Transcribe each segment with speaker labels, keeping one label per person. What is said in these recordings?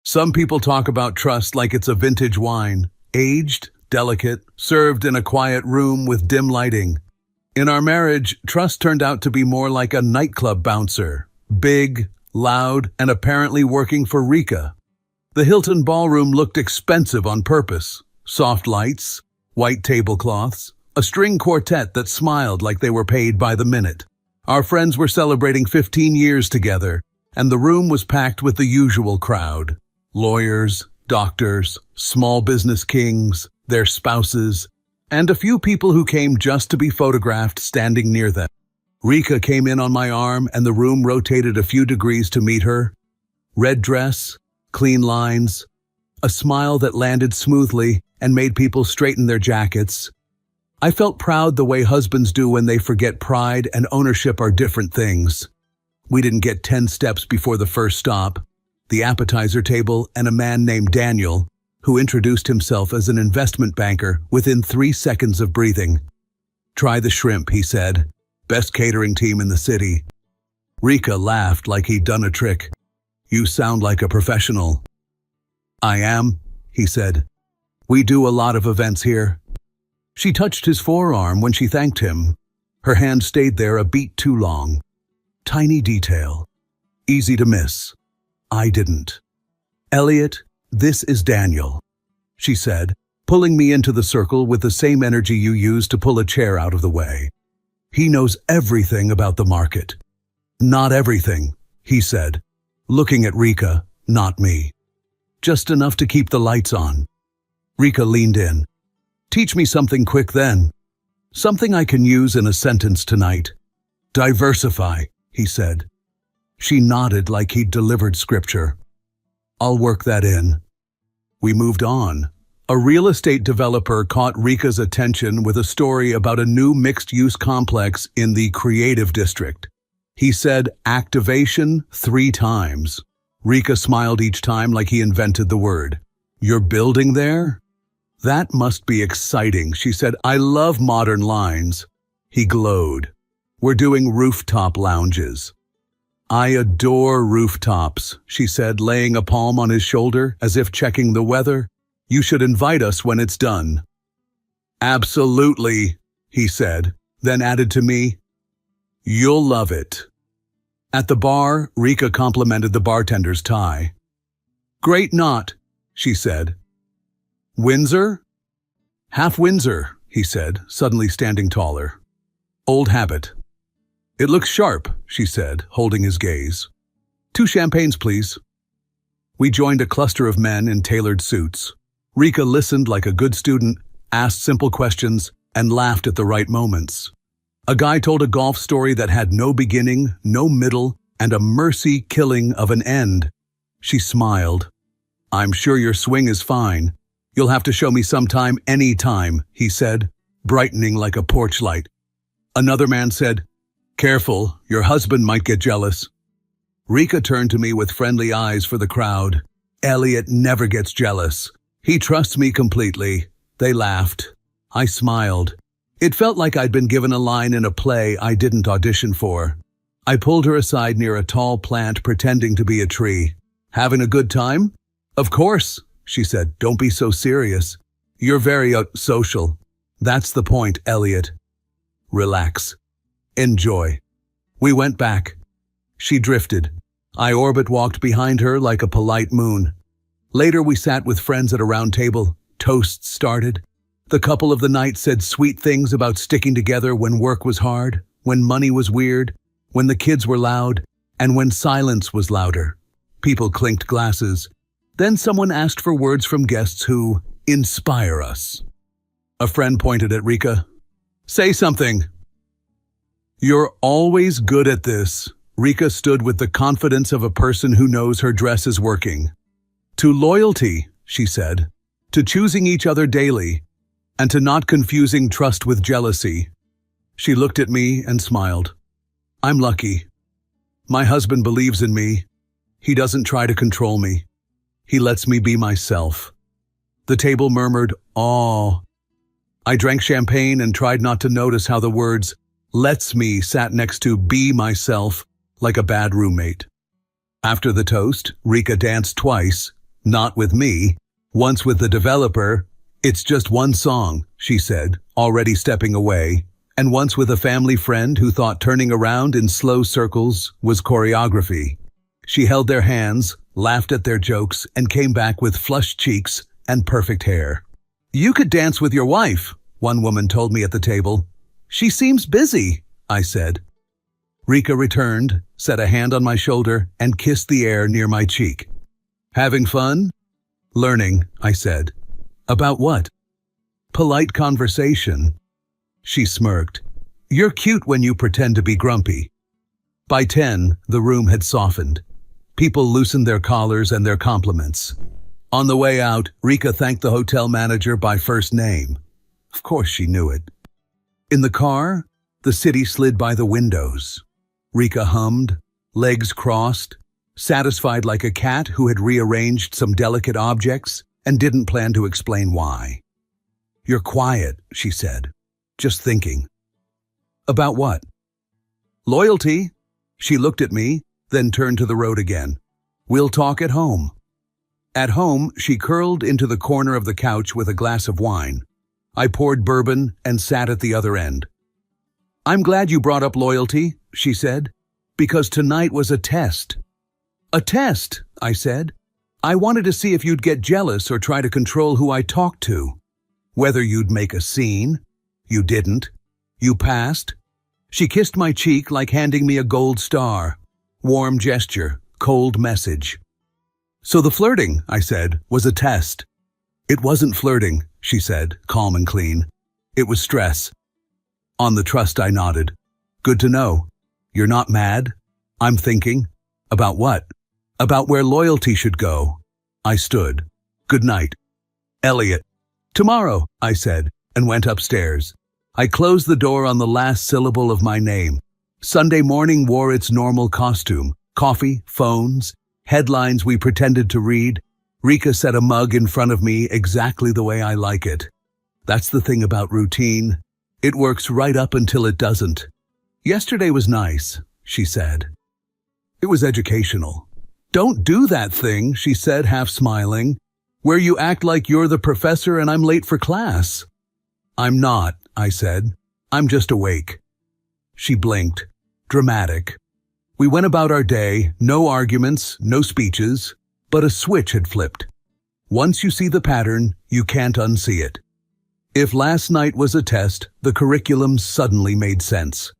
Speaker 1: Some people talk about trust like it's a vintage wine, aged, delicate, served in a quiet room with dim lighting. In our marriage, trust turned out to be more like a nightclub bouncer, big, loud, and apparently working for Rika. The Hilton ballroom looked expensive on purpose. Soft lights, white tablecloths, a string quartet that smiled like they were paid by the minute. Our friends were celebrating 15 years together, and the room was packed with the usual crowd. Lawyers, doctors, small business kings, their spouses, and a few people who came just to be photographed standing near them. Rika came in on my arm and the room rotated a few degrees to meet her. Red dress, clean lines, a smile that landed smoothly and made people straighten their jackets. I felt proud the way husbands do when they forget pride and ownership are different things. We didn't get 10 steps before the first stop, the appetizer table, and a man named Daniel, who introduced himself as an investment banker within 3 seconds of breathing. "Try the shrimp," he said. "Best catering team in the city." Rika laughed like he'd done a trick. "You sound like a professional." "I am," he said. "We do a lot of events here." She touched his forearm when she thanked him. Her hand stayed there a beat too long. Tiny detail. Easy to miss. I didn't. "Elliot, this is Daniel," she said, pulling me into the circle with the same energy you use to pull a chair out of the way. "He knows everything about the market." "Not everything," he said, looking at Rika, not me. "Just enough to keep the lights on." Rika leaned in. "Teach me something quick then. Something I can use in a sentence tonight." "Diversify," he said. She nodded like he'd delivered scripture. "I'll work that in." We moved on. A real estate developer caught Rika's attention with a story about a new mixed-use complex in the creative district. He said activation 3 times. Rika smiled each time like he invented the word. "You're building there?" "That must be exciting," she said. "I love modern lines." He glowed. "We're doing rooftop lounges." "I adore rooftops," she said, laying a palm on his shoulder as if checking the weather. "You should invite us when it's done." "Absolutely," he said, then added to me, "You'll love it." At the bar, Rika complimented the bartender's tie. "Great knot," she said. "Windsor?" "Half Windsor," he said, suddenly standing taller. "Old habit." "It looks sharp," she said, holding his gaze. "2 champagnes, please." We joined a cluster of men in tailored suits. Rika listened like a good student, asked simple questions, and laughed at the right moments. A guy told a golf story that had no beginning, no middle, and a mercy killing of an end. She smiled. "I'm sure your swing is fine. You'll have to show me sometime, any time," he said, brightening like a porch light. Another man said, "Careful, your husband might get jealous." Rika turned to me with friendly eyes for the crowd. "Elliot never gets jealous. He trusts me completely." They laughed. I smiled. It felt like I'd been given a line in a play I didn't audition for. I pulled her aside near a tall plant pretending to be a tree. "Having a good time?" "Of course," she said. "Don't be so serious. You're very social." "That's the point, Elliot. Relax. Enjoy." We went back. She drifted. I orbit walked behind her like a polite moon. Later we sat with friends at a round table. Toasts started. The couple of the night said sweet things about sticking together when work was hard, when money was weird, when the kids were loud, and when silence was louder. People clinked glasses. Then someone asked for words from guests who inspire us. A friend pointed at Rika. "Say something." "You're always good at this." Rika stood with the confidence of a person who knows her dress is working. "To loyalty," she said, "to choosing each other daily, and to not confusing trust with jealousy." She looked at me and smiled. "I'm lucky. My husband believes in me. He doesn't try to control me. He lets me be myself." The table murmured, "Aw." I drank champagne and tried not to notice how the words "lets me" sat next to "be myself" like a bad roommate. After the toast, Rika danced twice, Not with me. Once with the developer. It's just one song, she said, already stepping away. And once with a family friend who thought turning around in slow circles was choreography. She held their hands, laughed at their jokes, and came back with flushed cheeks and perfect hair. You could dance with your wife, one woman told me at the table. She seems busy, I said. Rika returned, set a hand on my shoulder, and kissed the air near my cheek. Having fun? Learning, I said. About what? Polite conversation. She smirked. You're cute when you pretend to be grumpy. By 10, the room had softened. People loosened their collars and their compliments. On the way out, Rika thanked the hotel manager by first name. Of course she knew it. In the car, the city slid by the windows. Rika hummed, legs crossed, satisfied like a cat who had rearranged some delicate objects and didn't plan to explain why. You're quiet, she said, just thinking. About what? Loyalty. She looked at me, then turned to the road again. We'll talk at home. At home, she curled into the corner of the couch with a glass of wine. I poured bourbon and sat at the other end. I'm glad you brought up loyalty, she said, because tonight was a test. A test, I said. I wanted to see if you'd get jealous or try to control who I talked to. Whether you'd make a scene. You didn't. You passed. She kissed my cheek like handing me a gold star. Warm gesture, cold message. So the flirting, I said, was a test. It wasn't flirting, she said, calm and clean. It was stress. On the trust, I nodded. Good to know. You're not mad? I'm thinking. About what? About where loyalty should go. I stood. Good night. Elliot. Tomorrow, I said, and went upstairs. I closed the door on the last syllable of my name. Sunday morning wore its normal costume. Coffee, phones, headlines we pretended to read. Rika set a mug in front of me exactly the way I like it. That's the thing about routine. It works right up until it doesn't. Yesterday was nice, she said. It was educational. Don't do that thing, she said, half smiling, where you act like you're the professor and I'm late for class. I'm not, I said. I'm just awake. She blinked. Dramatic. We went about our day, no arguments, no speeches, but a switch had flipped. Once you see the pattern, you can't unsee it. If last night was a test, the curriculum suddenly made sense.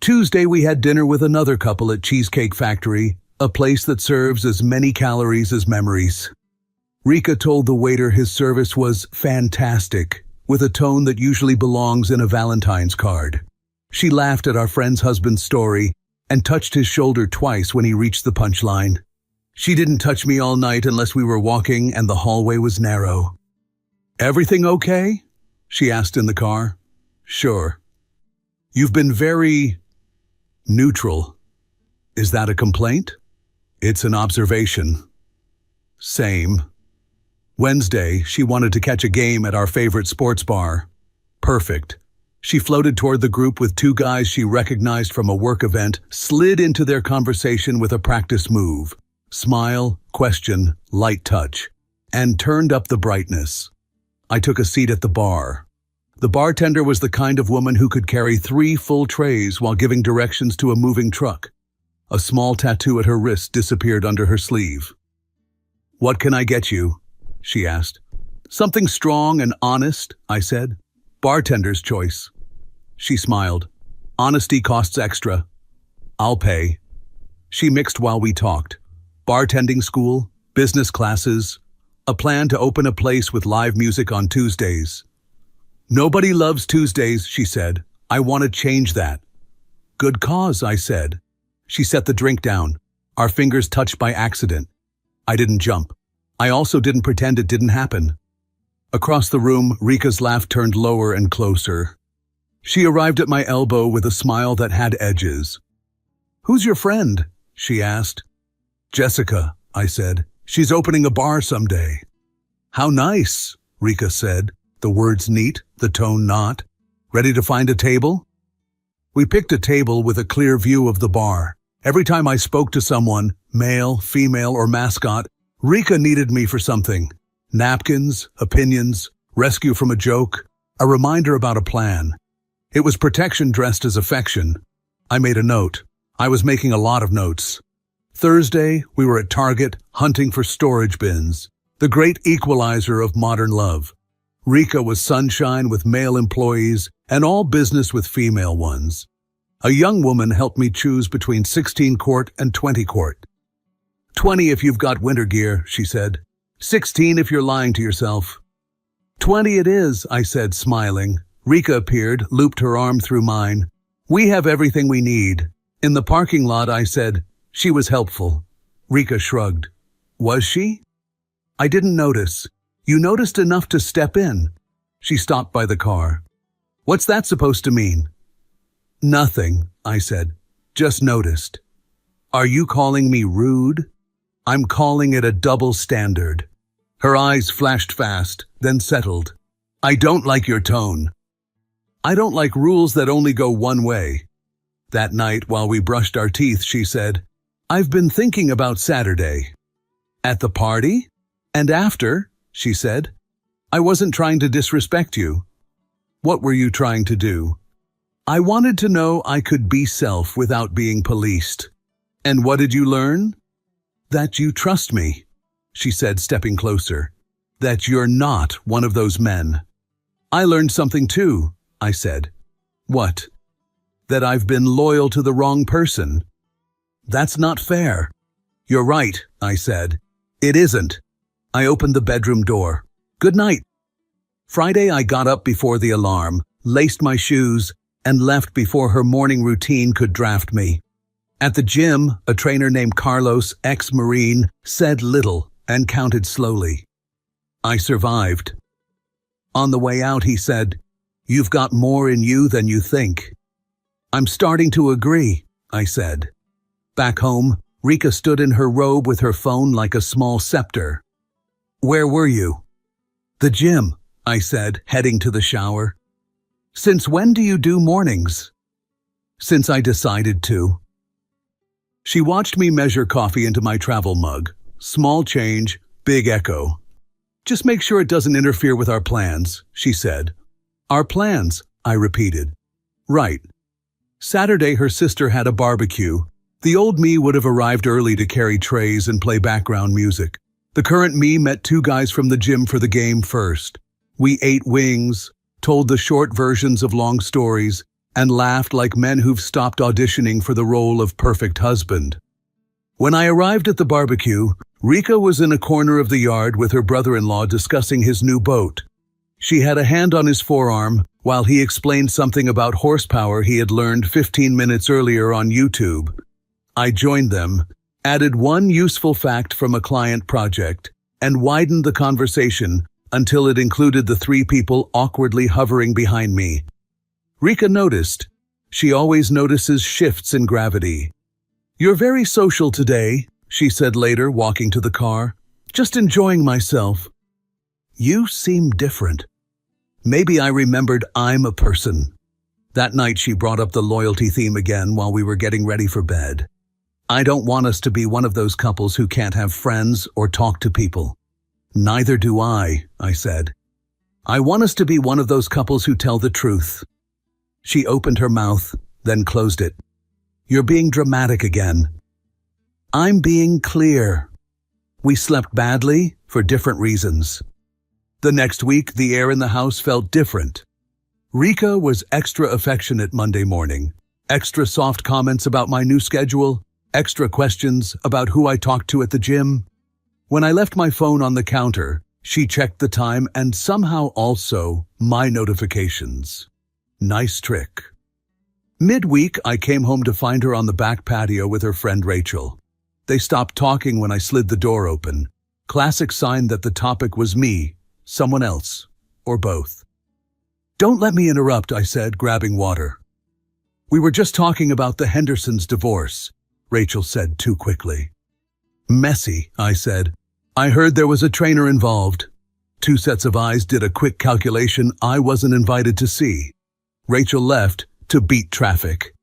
Speaker 1: Tuesday we had dinner with another couple at Cheesecake Factory, a place that serves as many calories as memories. Rika told the waiter his service was fantastic, with a tone that usually belongs in a Valentine's card. She laughed at our friend's husband's story and touched his shoulder twice when he reached the punchline. She didn't touch me all night unless we were walking and the hallway was narrow. Everything okay? She asked in the car. Sure. You've been very neutral. Is that a complaint? It's an observation. Same. Wednesday, she wanted to catch a game at our favorite sports bar. Perfect. She floated toward the group with two guys she recognized from a work event, slid into their conversation with a practice move. Smile, question, light touch, and turned up the brightness. I took a seat at the bar. The bartender was the kind of woman who could carry 3 full trays while giving directions to a moving truck. A small tattoo at her wrist disappeared under her sleeve. What can I get you? She asked. Something strong and honest, I said. Bartender's choice. She smiled. Honesty costs extra. I'll pay. She mixed while we talked. Bartending school, business classes, a plan to open a place with live music on Tuesdays. Nobody loves Tuesdays, she said. I want to change that. Good cause, I said. She set the drink down. Our fingers touched by accident. I didn't jump. I also didn't pretend it didn't happen. Across the room, Rika's laugh turned lower and closer. She arrived at my elbow with a smile that had edges. Who's your friend? She asked. Jessica, I said. She's opening a bar someday. How nice, Rika said. The words neat, the tone not. Ready to find a table? We picked a table with a clear view of the bar. Every time I spoke to someone, male, female, or mascot, Rika needed me for something. Napkins, opinions, rescue from a joke, a reminder about a plan. It was protection dressed as affection. I made a note. I was making a lot of notes. Thursday, we were at Target, hunting for storage bins, the great equalizer of modern love. Rika was sunshine with male employees and all business with female ones. A young woman helped me choose between 16 quart and 20 quart. 20 if you've got winter gear, she said. 16 if you're lying to yourself. 20 it is, I said, smiling. Rika appeared, looped her arm through mine. We have everything we need. In the parking lot, I said. She was helpful. Rika shrugged. Was she? I didn't notice. You noticed enough to step in. She stopped by the car. What's that supposed to mean? Nothing, I said. Just noticed. Are you calling me rude? I'm calling it a double standard. Her eyes flashed fast, then settled. I don't like your tone. I don't like rules that only go one way. That night, while we brushed our teeth, she said, I've been thinking about Saturday. At the party? And after, she said. I wasn't trying to disrespect you. What were you trying to do? I wanted to know I could be self without being policed. And what did you learn? That you trust me, she said, stepping closer. That you're not one of those men. I learned something too, I said. What? That I've been loyal to the wrong person. That's not fair. You're right, I said. It isn't. I opened the bedroom door. Good night. Friday, I got up before the alarm, laced my shoes, and left before her morning routine could draft me. At the gym, a trainer named Carlos, ex-Marine, said little and counted slowly. I survived. On the way out, he said, You've got more in you than you think. I'm starting to agree, I said. Back home, Rika stood in her robe with her phone like a small scepter. Where were you? The gym, I said, heading to the shower. Since when do you do mornings? Since I decided to. She watched me measure coffee into my travel mug. Small change, big echo. Just make sure it doesn't interfere with our plans, she said. Our plans, I repeated. Right. Saturday, her sister had a barbecue. The old me would have arrived early to carry trays and play background music. The current me met two guys from the gym for the game first. We ate wings, told the short versions of long stories, and laughed like men who've stopped auditioning for the role of perfect husband. When I arrived at the barbecue, Rika was in a corner of the yard with her brother-in-law discussing his new boat. She had a hand on his forearm while he explained something about horsepower he had learned 15 minutes earlier on YouTube. I joined them, added one useful fact from a client project, and widened the conversation until it included the three people awkwardly hovering behind me. Rika noticed. She always notices shifts in gravity. You're very social today, she said later, walking to the car. Just enjoying myself. You seem different. Maybe I remembered I'm a person. That night she brought up the loyalty theme again while we were getting ready for bed. I don't want us to be one of those couples who can't have friends or talk to people. Neither do I said. I want us to be one of those couples who tell the truth. She opened her mouth, then closed it. You're being dramatic again. I'm being clear. We slept badly for different reasons. The next week, the air in the house felt different. Rika was extra affectionate Monday morning, extra soft comments about my new schedule, extra questions about who I talked to at the gym. When I left my phone on the counter, she checked the time and somehow also my notifications. Nice trick. Midweek, I came home to find her on the back patio with her friend Rachel. They stopped talking when I slid the door open. Classic sign that the topic was me, someone else, or both. Don't let me interrupt, I said, grabbing water. We were just talking about the Hendersons' divorce, Rachel said too quickly. Messy, I said. I heard there was a trainer involved. Two sets of eyes did a quick calculation I wasn't invited to see. Rachel left to beat traffic.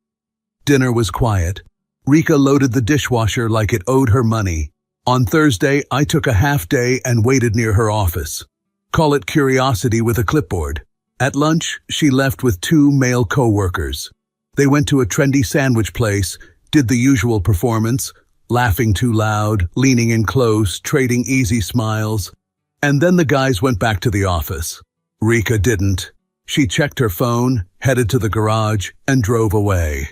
Speaker 1: Dinner was quiet. Rika loaded the dishwasher like it owed her money. On Thursday, I took a half day and waited near her office. Call it curiosity with a clipboard. At lunch, she left with two male co-workers. They went to a trendy sandwich place, did the usual performance, laughing too loud, leaning in close, trading easy smiles. And then the guys went back to the office. Rika didn't. She checked her phone, headed to the garage, and drove away.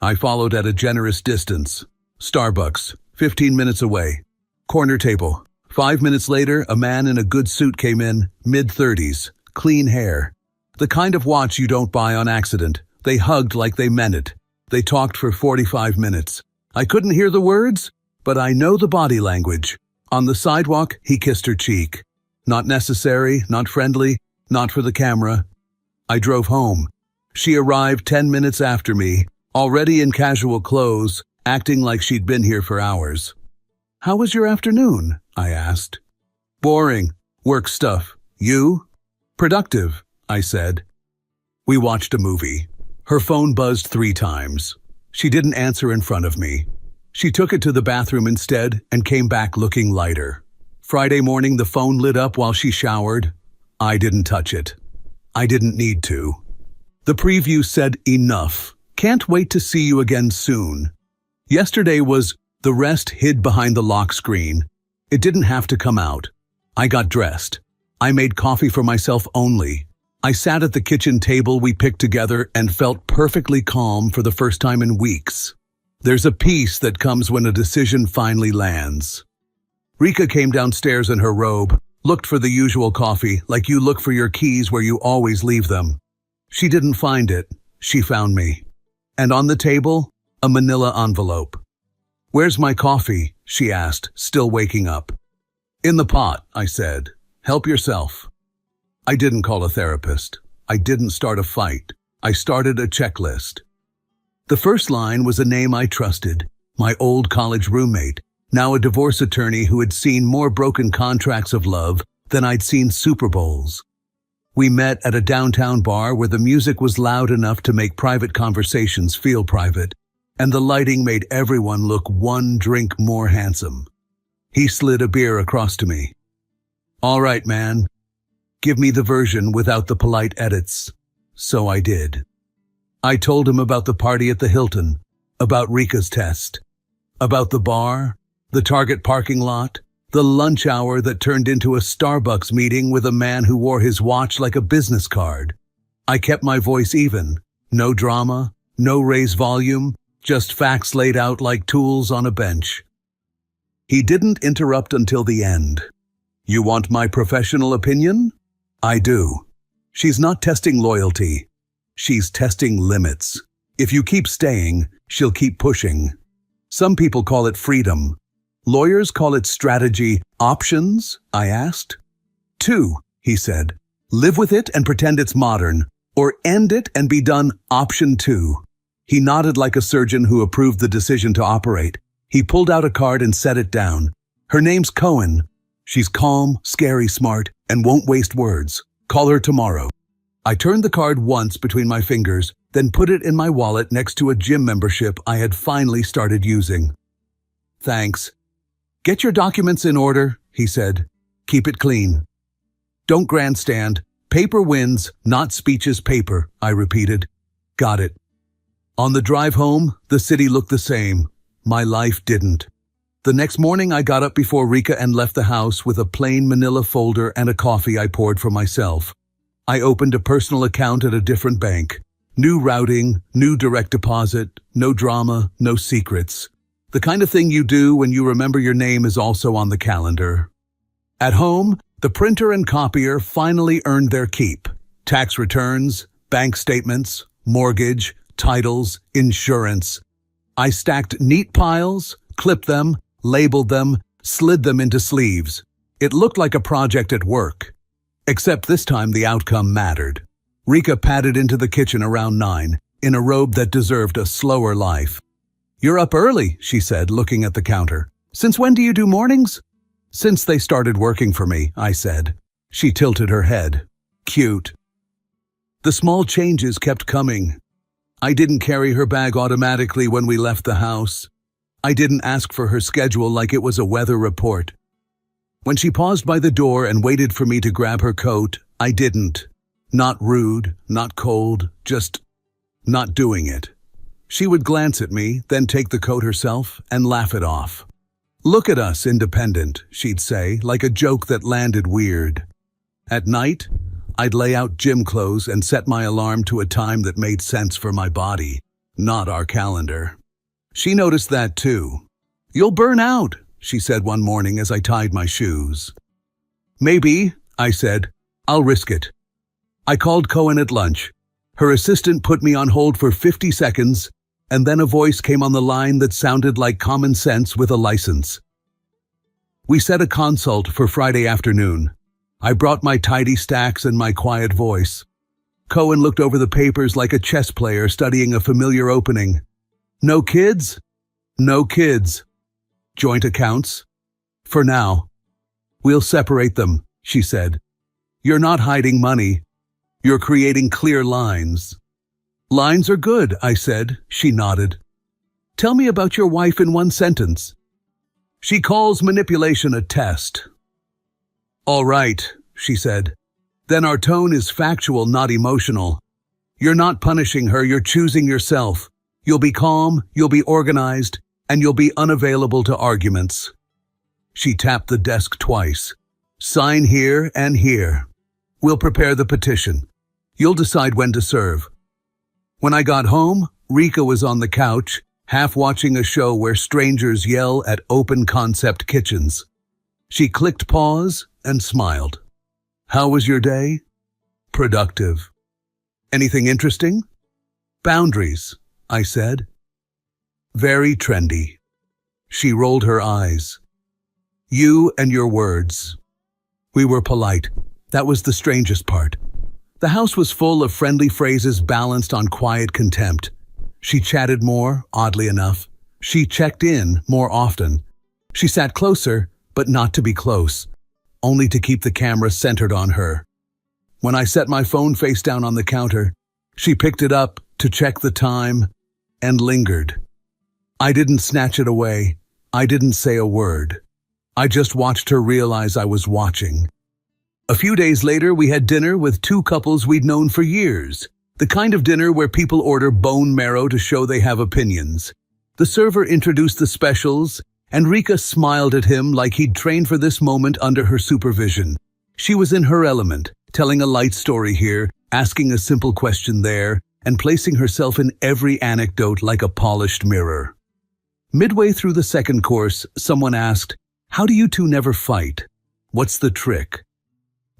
Speaker 1: I followed at a generous distance. Starbucks, 15 minutes away. Corner table. 5 minutes later, a man in a good suit came in, mid-30s, clean hair. The kind of watch you don't buy on accident. They hugged like they meant it. They talked for 45 minutes. I couldn't hear the words, but I know the body language. On the sidewalk, he kissed her cheek. Not necessary, not friendly, not for the camera. I drove home. She arrived 10 minutes after me, already in casual clothes, acting like she'd been here for hours. "How was your afternoon?" I asked. "Boring. Work stuff. You?" "Productive," I said. We watched a movie. Her phone buzzed 3 times. She didn't answer in front of me. She took it to the bathroom instead and came back looking lighter. Friday morning, the phone lit up while she showered. I didn't touch it. I didn't need to. The preview said, "Enough. Can't wait to see you again soon." Yesterday was the rest hid behind the lock screen. It didn't have to come out. I got dressed. I made coffee for myself only. I sat at the kitchen table we picked together and felt perfectly calm for the first time in weeks. There's a peace that comes when a decision finally lands. Rika came downstairs in her robe, looked for the usual coffee, like you look for your keys where you always leave them. She didn't find it. She found me. And on the table, a manila envelope. "Where's my coffee?" she asked, still waking up. "In the pot," I said. "Help yourself." I didn't call a therapist. I didn't start a fight. I started a checklist. The first line was a name I trusted, my old college roommate, now a divorce attorney who had seen more broken contracts of love than I'd seen Super Bowls. We met at a downtown bar where the music was loud enough to make private conversations feel private, and the lighting made everyone look 1 drink more handsome. He slid a beer across to me. "All right, man. Give me the version without the polite edits." So I did. I told him about the party at the Hilton, about Rika's test, about the bar, the Target parking lot, the lunch hour that turned into a Starbucks meeting with a man who wore his watch like a business card. I kept my voice even. No drama, no raised volume, just facts laid out like tools on a bench. He didn't interrupt until the end. "You want my professional opinion?" "I do." She's not testing loyalty. She's testing limits. If you keep staying, she'll keep pushing. Some people call it freedom. Lawyers call it strategy. "Options?" I asked. "2," he said. "Live with it and pretend it's modern, or end it and be done. Option 2. He nodded like a surgeon who approved the decision to operate. He pulled out a card and set it down. "Her name's Cohen. She's calm, scary, smart, and won't waste words. Call her tomorrow." I turned the card once between my fingers, then put it in my wallet next to a gym membership I had finally started using. "Thanks. Get your documents in order," he said. "Keep it clean. Don't grandstand. Paper wins, not speeches paper," I repeated. "Got it." On the drive home, the city looked the same. My life didn't. The next morning, I got up before Rika and left the house with a plain manila folder and a coffee I poured for myself. I opened a personal account at a different bank. New routing, new direct deposit, no drama, no secrets. The kind of thing you do when you remember your name is also on the calendar. At home, the printer and copier finally earned their keep. Tax returns, bank statements, mortgage, titles, insurance. I stacked neat piles, clipped them, labeled them, slid them into sleeves. It looked like a project at work. Except this time the outcome mattered. Rika padded into the kitchen around 9, in a robe that deserved a slower life. "You're up early," she said, looking at the counter. "Since when do you do mornings?" "Since they started working for me," I said. She tilted her head. "Cute." The small changes kept coming. I didn't carry her bag automatically when we left the house. I didn't ask for her schedule like it was a weather report. When she paused by the door and waited for me to grab her coat, I didn't. Not rude, not cold, just not doing it. She would glance at me, then take the coat herself and laugh it off. "Look at us, independent," she'd say, like a joke that landed weird. At night, I'd lay out gym clothes and set my alarm to a time that made sense for my body, not our calendar. She noticed that too. "You'll burn out," she said one morning as I tied my shoes. "Maybe," I said. "I'll risk it." I called Cohen at lunch. Her assistant put me on hold for 50 seconds, and then a voice came on the line that sounded like common sense with a license. We set a consult for Friday afternoon. I brought my tidy stacks and my quiet voice. Cohen looked over the papers like a chess player studying a familiar opening. "No kids?" "No kids." "Joint accounts?" "For now." "We'll separate them," she said. "You're not hiding money. You're creating clear lines." "Lines are good," I said. She nodded. "Tell me about your wife in one sentence." "She calls manipulation a test." "All right," she said. "Then our tone is factual, not emotional. You're not punishing her, you're choosing yourself. You'll be calm, you'll be organized, and you'll be unavailable to arguments." She tapped the desk twice. "Sign here and here. We'll prepare the petition. You'll decide when to serve." When I got home, Rika was on the couch, half watching a show where strangers yell at open-concept kitchens. She clicked pause and smiled. "How was your day?" "Productive." "Anything interesting?" "Boundaries," I said. "Very trendy." She rolled her eyes. "You and your words." We were polite. That was the strangest part. The house was full of friendly phrases balanced on quiet contempt. She chatted more, oddly enough. She checked in more often. She sat closer, but not to be close, only to keep the camera centered on her. When I set my phone face down on the counter, she picked it up to check the time and lingered. I didn't snatch it away. I didn't say a word. I just watched her realize I was watching. A few days later, we had dinner with two couples we'd known for years. The kind of dinner where people order bone marrow to show they have opinions. The server introduced the specials, and Rika smiled at him like he'd trained for this moment under her supervision. She was in her element, telling a light story here, asking a simple question there, and placing herself in every anecdote like a polished mirror. Midway through the second course, someone asked, "How do you two never fight? What's the trick?"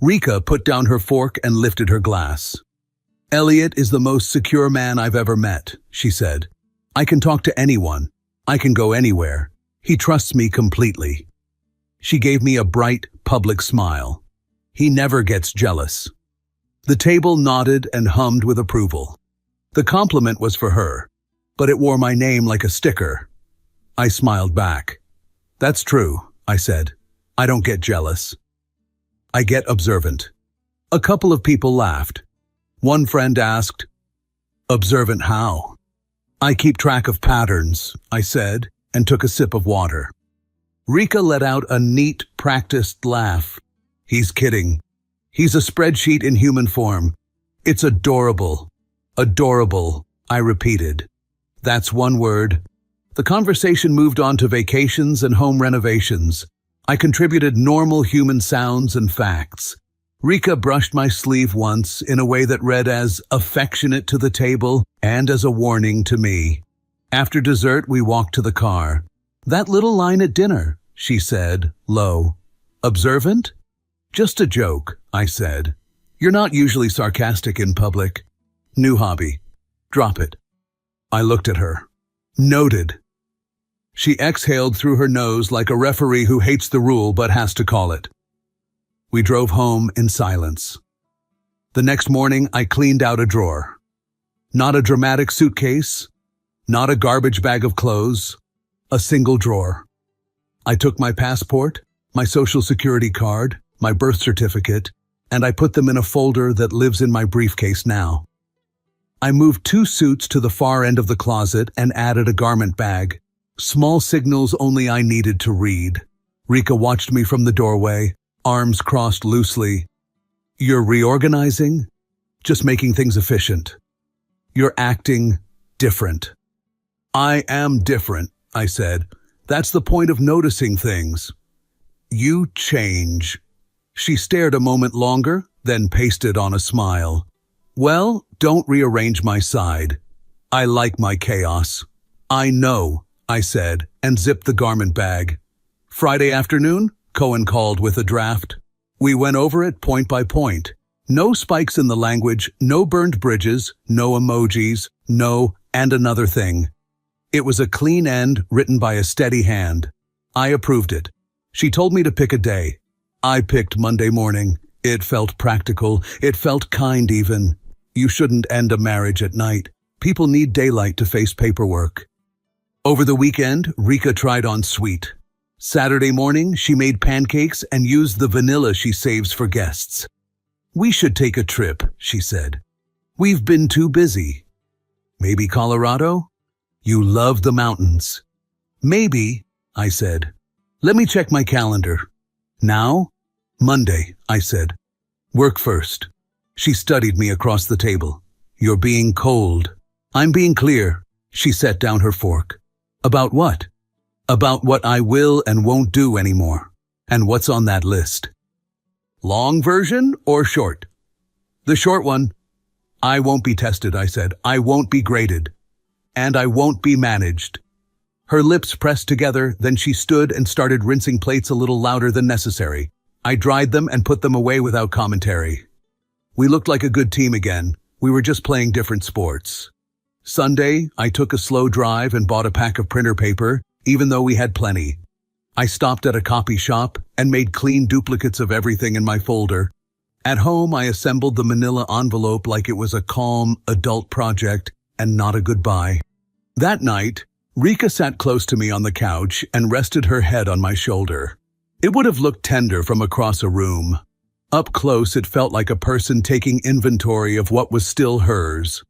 Speaker 1: Rika put down her fork and lifted her glass. "Elliot is the most secure man I've ever met," she said. "I can talk to anyone. I can go anywhere. He trusts me completely." She gave me a bright, public smile. "He never gets jealous." The table nodded and hummed with approval. The compliment was for her, but it wore my name like a sticker. I smiled back. "That's true," I said. "I don't get jealous. I get observant." A couple of people laughed. One friend asked, "Observant how?" "I keep track of patterns," I said, and took a sip of water. Rika let out a neat, practiced laugh. "He's kidding. He's a spreadsheet in human form. It's adorable." "Adorable," I repeated. "That's one word." The conversation moved on to vacations and home renovations. I contributed normal human sounds and facts. Rika brushed my sleeve once in a way that read as affectionate to the table and as a warning to me. After dessert, we walked to the car. "That little line at dinner," she said, low. "Observant?" "Just a joke," I said. "You're not usually sarcastic in public." "New hobby. Drop it." I looked at her. "Noted." She exhaled through her nose like a referee who hates the rule but has to call it. We drove home in silence. The next morning, I cleaned out a drawer. Not a dramatic suitcase, not a garbage bag of clothes, a single drawer. I took my passport, my social security card, my birth certificate, and I put them in a folder that lives in my briefcase now. I moved 2 suits to the far end of the closet and added a garment bag, Small signals only I needed to read. Rika watched me from the doorway, arms crossed loosely. You're reorganizing? Just making things efficient. You're acting different. I am different, I said. That's the point of noticing things. You change. She stared a moment longer, then pasted on a smile. Well, don't rearrange my side. I like my chaos. I know, I said, and zipped the garment bag. Friday afternoon, Cohen called with a draft. We went over it point by point. No spikes in the language, no burned bridges, no emojis, no, and another thing. It was a clean end written by a steady hand. I approved it. She told me to pick a day. I picked Monday morning. It felt practical. It felt kind even. You shouldn't end a marriage at night. People need daylight to face paperwork. Over the weekend, Rika tried on sweet. Saturday morning, she made pancakes and used the vanilla she saves for guests. We should take a trip, she said. We've been too busy. Maybe Colorado? You love the mountains. Maybe, I said. Let me check my calendar. Now? Monday, I said. Work first. She studied me across the table. You're being cold. I'm being clear. She set down her fork. About what? About what I will and won't do anymore. And what's on that list? Long version or short? The short one. I won't be tested, I said. I won't be graded. And I won't be managed. Her lips pressed together, then she stood and started rinsing plates a little louder than necessary. I dried them and put them away without commentary. We looked like a good team again. We were just playing different sports. Sunday, I took a slow drive and bought a pack of printer paper, even though we had plenty. I stopped at a copy shop and made clean duplicates of everything in my folder. At home, I assembled the manila envelope like it was a calm, adult project and not a goodbye. That night, Rika sat close to me on the couch and rested her head on my shoulder. It would have looked tender from across a room. Up close, it felt like a person taking inventory of what was still hers.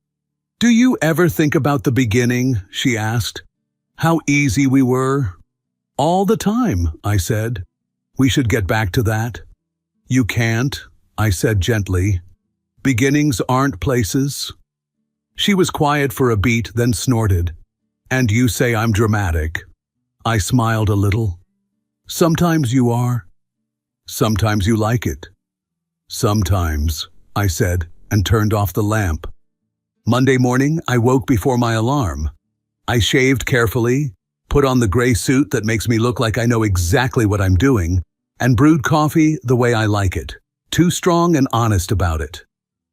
Speaker 1: Do you ever think about the beginning? She asked. How easy we were? All the time, I said. We should get back to that. You can't, I said gently. Beginnings aren't places. She was quiet for a beat, then snorted. And you say I'm dramatic. I smiled a little. Sometimes you are. Sometimes you like it. Sometimes, I said, and turned off the lamp. Monday morning, I woke before my alarm. I shaved carefully, put on the gray suit that makes me look like I know exactly what I'm doing, and brewed coffee the way I like it, too strong and honest about it.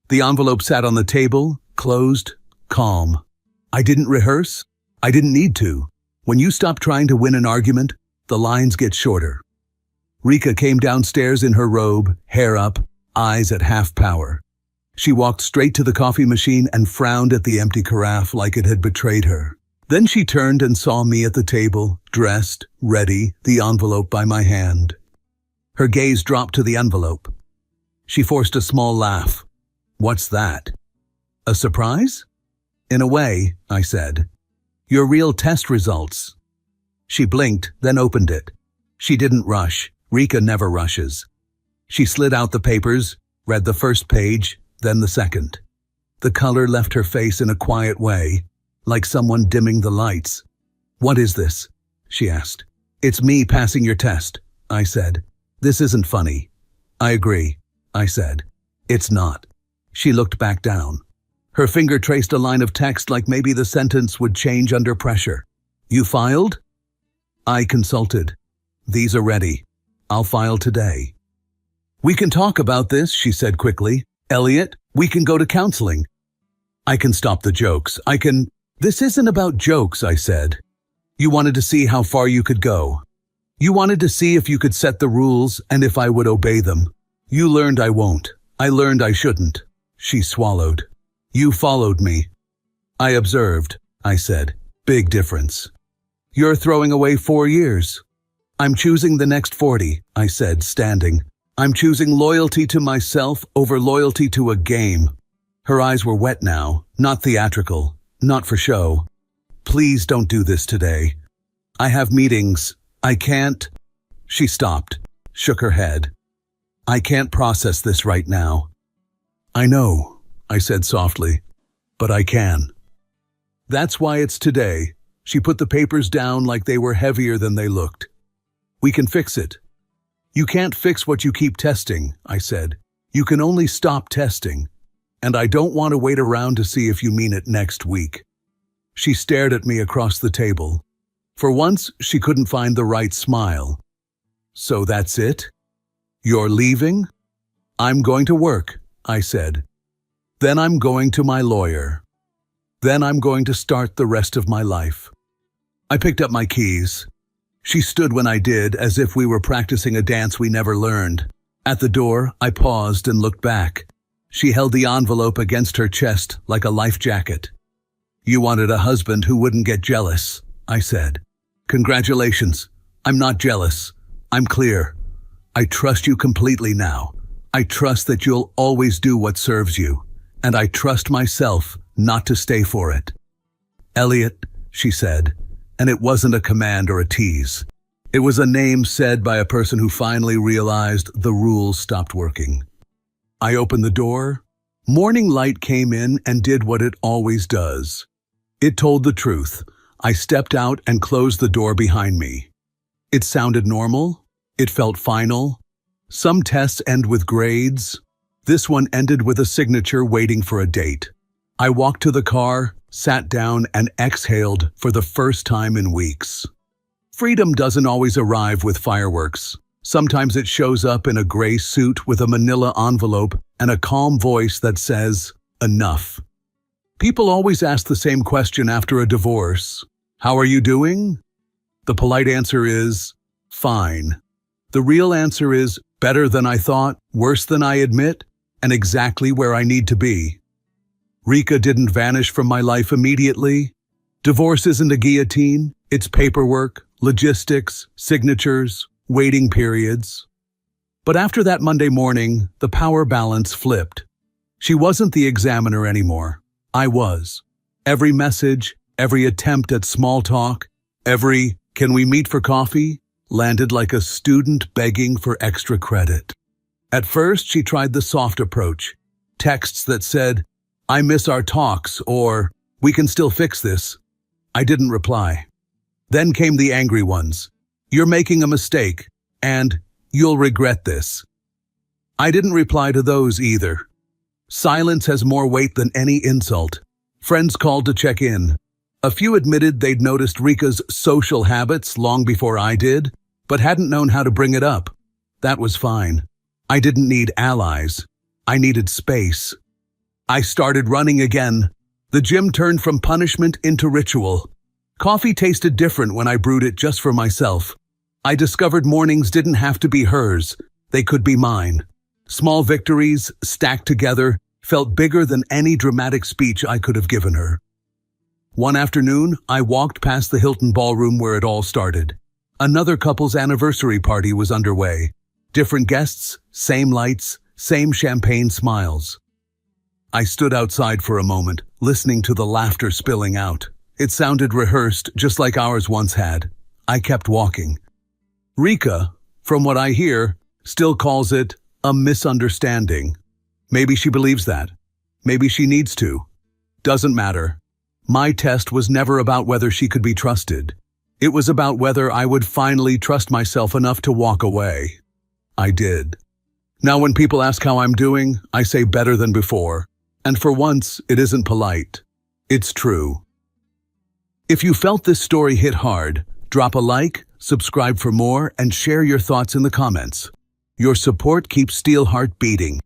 Speaker 1: The envelope sat on the table, closed, calm. I didn't rehearse. I didn't need to. When you stop trying to win an argument, the lines get shorter. Rika came downstairs in her robe, hair up, eyes at half power. She walked straight to the coffee machine and frowned at the empty carafe like it had betrayed her. Then she turned and saw me at the table, dressed, ready, the envelope by my hand. Her gaze dropped to the envelope. She forced a small laugh. What's that? A surprise? In a way, I said. Your real test results. She blinked, then opened it. She didn't rush. Rika never rushes. She slid out the papers, read the first page, then the second. The color left her face in a quiet way, like someone dimming the lights. What is this? She asked. It's me passing your test, I said. This isn't funny. I agree, I said. It's not. She looked back down. Her finger traced a line of text like maybe the sentence would change under pressure. You filed? I consulted. These are ready. I'll file today. We can talk about this, she said quickly. Elliot, we can go to counseling. I can stop the jokes. This isn't about jokes, I said. You wanted to see how far you could go. You wanted to see if you could set the rules and if I would obey them. You learned I won't. I learned I shouldn't. She swallowed. You followed me. I observed, I said. Big difference. You're throwing away 4 years. I'm choosing the next 40, I said, standing. I'm choosing loyalty to myself over loyalty to a game. Her eyes were wet now, not theatrical, not for show. Please don't do this today. I have meetings. I can't. She stopped, shook her head. I can't process this right now. I know, I said softly, but I can. That's why it's today. She put the papers down like they were heavier than they looked. We can fix it. You can't fix what you keep testing, I said. You can only stop testing. And I don't want to wait around to see if you mean it next week. She stared at me across the table. For once, she couldn't find the right smile. So that's it? You're leaving? I'm going to work, I said. Then I'm going to my lawyer. Then I'm going to start the rest of my life. I picked up my keys. She stood when I did, as if we were practicing a dance we never learned. At the door, I paused and looked back. She held the envelope against her chest like a life jacket. You wanted a husband who wouldn't get jealous, I said. Congratulations. I'm not jealous. I'm clear. I trust you completely now. I trust that you'll always do what serves you. And I trust myself not to stay for it. Elliot, she said, and it wasn't a command or a tease. It was a name said by a person who finally realized the rules stopped working. I opened the door. Morning light came in and did what it always does. It told the truth. I stepped out and closed the door behind me. It sounded normal. It felt final. Some tests end with grades. This one ended with a signature waiting for a date. I walked to the car, sat down, and exhaled for the first time in weeks. Freedom doesn't always arrive with fireworks. Sometimes it shows up in a gray suit with a manila envelope and a calm voice that says, enough. People always ask the same question after a divorce. How are you doing? The polite answer is, fine. The real answer is, better than I thought, worse than I admit, and exactly where I need to be. Rika didn't vanish from my life immediately. Divorce isn't a guillotine. It's paperwork, logistics, signatures, waiting periods. But after that Monday morning, the power balance flipped. She wasn't the examiner anymore. I was. Every message, every attempt at small talk, every "can we meet for coffee?" landed like a student begging for extra credit. At first, she tried the soft approach. Texts that said, I miss our talks, or we can still fix this. I didn't reply. Then came the angry ones. You're making a mistake, and you'll regret this. I didn't reply to those either. Silence has more weight than any insult. Friends called to check in. A few admitted they'd noticed Rika's social habits long before I did, but hadn't known how to bring it up. That was fine. I didn't need allies. I needed space. I started running again. The gym turned from punishment into ritual. Coffee tasted different when I brewed it just for myself. I discovered mornings didn't have to be hers. They could be mine. Small victories, stacked together, felt bigger than any dramatic speech I could have given her. One afternoon, I walked past the Hilton ballroom where it all started. Another couple's anniversary party was underway. Different guests, same lights, same champagne smiles. I stood outside for a moment, listening to the laughter spilling out. It sounded rehearsed, just like ours once had. I kept walking. Rika, from what I hear, still calls it a misunderstanding. Maybe she believes that. Maybe she needs to. Doesn't matter. My test was never about whether she could be trusted. It was about whether I would finally trust myself enough to walk away. I did. Now when people ask how I'm doing, I say better than before. And for once, it isn't polite. It's true. If you felt this story hit hard, drop a like, subscribe for more, and share your thoughts in the comments. Your support keeps Steelheart beating.